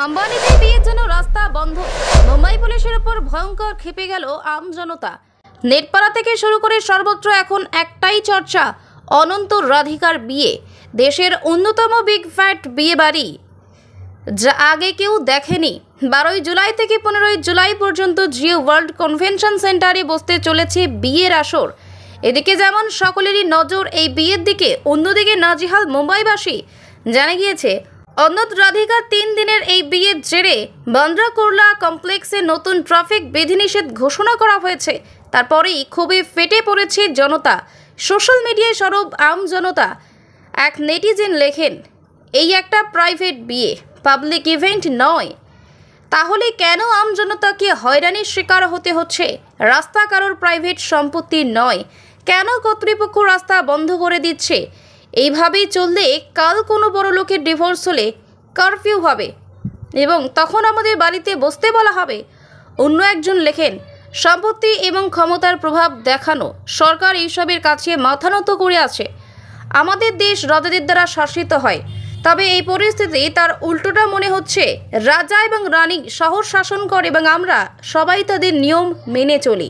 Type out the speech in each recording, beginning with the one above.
আম্বানিদের বিয়ের জন্য রাস্তা বন্ধ। মুম্বাই পুলিশের উপর ভয়ঙ্কর ক্ষেপে গেল আম জনতা। নেটপাড়া থেকে শুরু করে সর্বত্র এখন একটাই চর্চা, অনন্ত রাধিকার বিয়ে। দেশের অন্যতম বিগ ফ্যাট বিয়ে বাড়ি, যা আগে কেউ দেখেনি। 12 জুলাই থেকে 15 জুলাই পর্যন্ত জিও ওয়ার্ল্ড কনভেনশন সেন্টারে বসতে চলেছে বিয়ের আসর। এদিকে যেমন সকলেরই নজর এই বিয়ের দিকে, অন্যদিকে নাজেহাল মুম্বাইবাসী। জানা গিয়েছে অনন্ত রাধিকার 3 দিনের এই বিয়ের জেরে বান্দ্রা কুর্লা কমপ্লেক্সে নতুন ট্রাফিক বিধিনিষেধ ঘোষণা করা হয়েছে। তারপরেই খুবই ফেটে পড়েছে জনতা, সোশ্যাল মিডিয়ায় সরব আম জনতা। এক নেটিজেন লেখেন, এই একটা প্রাইভেট বিয়ে, পাবলিক ইভেন্ট নয়। তাহলে কেন আম জনতাকে হয়রানির শিকার হতে হচ্ছে? রাস্তা কারোর প্রাইভেট সম্পত্তি নয়, কেন কর্তৃপক্ষ রাস্তা বন্ধ করে দিচ্ছে? এইভাবেই চললে কাল কোনো বড় লোকের ডিভোর্স হলে কারফিউ হবে এবং তখন আমাদের বাড়িতে বসতে বলা হবে। অন্য একজন লেখেন, সম্পত্তি এবং ক্ষমতার প্রভাব দেখানো সরকার এইসবের কাছে মাথা নত করে আছে। আমাদের দেশ রাজাদের দ্বারা শাসিত হয়, তবে এই পরিস্থিতি তার উল্টোটা মনে হচ্ছে। রাজা এবং রানী শহর শাসন করে এবং আমরা সবাই তাদের নিয়ম মেনে চলি।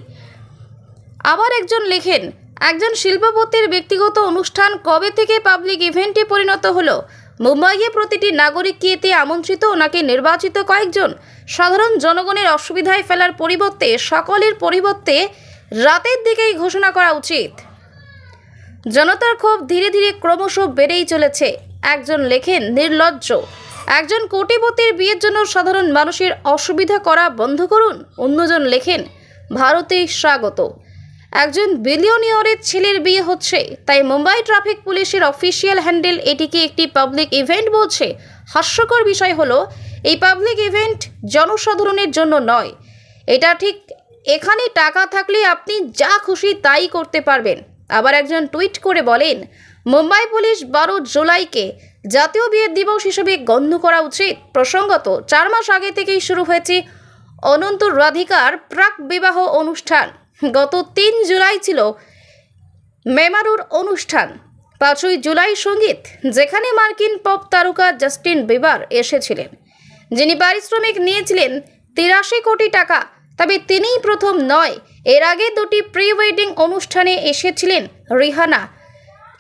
আবার একজন লেখেন, একজন শিল্পপতির ব্যক্তিগত অনুষ্ঠান কবে থেকে পাবলিক ইভেন্টে পরিণত হলো? মুম্বাইয়ে প্রতিটি নাগরিককে এতে আমন্ত্রিত, নাকি নির্বাচিত কয়েকজন? সাধারণ জনগণের অসুবিধায় ফেলার পরিবর্তে সকলের পরিবর্তে রাতের দিকেই ঘোষণা করা উচিত। জনতার ক্ষোভ ধীরে ধীরে ক্রমশ বেড়েই চলেছে। একজন লেখেন, নির্লজ্জ। একজন কোটিপতির বিয়ের জন্য সাধারণ মানুষের অসুবিধা করা বন্ধ করুন। অন্যজন লেখেন, ভারতে স্বাগত। একজন বিলিয়নিয়রের ছেলের বিয়ে হচ্ছে, তাই মুম্বাই ট্রাফিক পুলিশের অফিসিয়াল হ্যান্ডেল এটিকে একটি পাবলিক ইভেন্ট বলছে। হাস্যকর বিষয় হলো, এই পাবলিক ইভেন্ট জনসাধারণের জন্য নয়। এটা ঠিক, এখানে টাকা থাকলে আপনি যা খুশি তাই করতে পারবেন। আবার একজন টুইট করে বলেন, মুম্বাই পুলিশ 12 জুলাইকে জাতীয় বিয়ের দিবস হিসেবে গণ্য করা উচিত। প্রসঙ্গত, 4 মাস আগে থেকেই শুরু হয়েছে অনন্ত রাধিকার প্রাক বিবাহ অনুষ্ঠান। গত 3 জুলাই ছিল মেমারুর অনুষ্ঠান। 5 জুলাই সঙ্গীত, যেখানে মার্কিন পপ তারকা জাস্টিন বিবার এসেছিলেন, যিনি পারিশ্রমিক নিয়েছিলেন 83 কোটি টাকা। তবে তিনিই প্রথম নয়, এর আগে 2টি প্রি ওয়েডিং অনুষ্ঠানে এসেছিলেন রিহানা,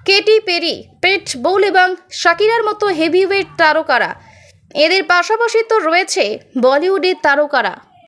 কেটি পেরি, পেট বোল এবং শাকিরার মতো হেভিওয়েট তারকারা। এদের পাশাপাশি তো রয়েছে বলিউডের তারকারা।